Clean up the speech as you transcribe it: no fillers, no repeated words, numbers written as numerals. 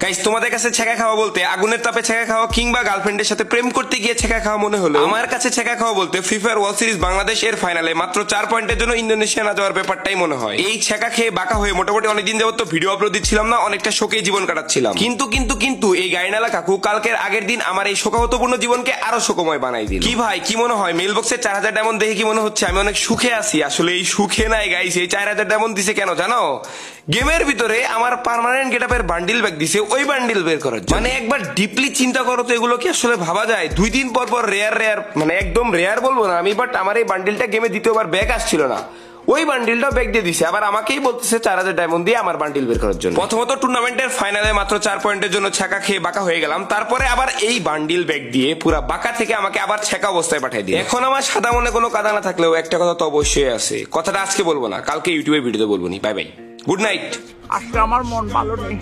Guys, তোমাদের কাছে ছেঁকা খাওয়া বলতে আগুনের তাপে ছেঁকা খাওয়া কিংবা গার্লফ্রেন্ডের সাথে প্রেম করতে গিয়ে ছেঁকা খাওয়া মনে হলো, আমার কাছে ছেঁকা খাওয়া বলতে free fire world series Bangladesh এর ফাইনালে মাত্র 4 পয়েন্টের জন্য ইন্দোনেশিয়া না যাওয়ার ব্যাপারটাই মনে হয়। এই ছেঁকা খেয়ে বাঁকা হয়ে মোটামুটি অনেকদিন যাবত তো ভিডিও আপলোড দিচ্ছিলাম না, অনেকটা শোকে জীবন কাটাচ্ছিলাম। কিন্তু এই গাইনালা কাকু কালকের আগের দিন আমার এই শোকাহতপূর্ণ জীবনকে আরো শোকময় বানাই দিল। কি ভাই, কি মনে হয় মেল বক্সে 4000 ডায়মন্ড দেখে কি মনে হচ্ছে আমি অনেক সুখে আছি? আসলে এই সুখে নাই গাইস, এই 4000 ডায়মন্ড দিছে কেন জানো? গেমের ভিতরে আমার পার্মানেন্ট গেটআপের বান্ডিল ব্যাগ দিছে, ওই বান্ডিল বের করার জন্য। মানে একবার ডিপলি চিন্তা করো তো, এগুলো কি আসলে ভাবা যায়? 2 দিন পর পর রেয়ার মানে একদম রেয়ার বলবো না আমি, বাট আমার এই বান্ডিলটা গেমে দ্বিতীয়বার ব্যাগ আসছিল না, ওই বান্ডিলটাও ব্যাগ দিয়ে দিছে, আবার আমাকেই বলতেছে 4000 ডায়মন্ড দিয়ে আমার বান্ডিল বের করার জন্য। প্রথমত টুর্নামেন্টের ফাইনালে মাত্র 4 পয়েন্টের জন্য ছেঁকা খেয়ে বাঁকা হয়ে গেলাম, তারপরে আবার এই বান্ডিল ব্যাগ দিয়ে পুরা বাঁকা থেকে আমাকে আবার ছেঁকা অবস্থায় পাঠিয়ে দিয়ে। এখন আমার সাদা মনে কোনো কাদা না থাকলেও একটা কথা তো অবশ্যই আছে, কথাটা আজকে বলবো না, কালকে ইউটিউবের ভিডিওতে বলবো নি। Bye bye, good night. আজকে আমার মন ভালো নেই।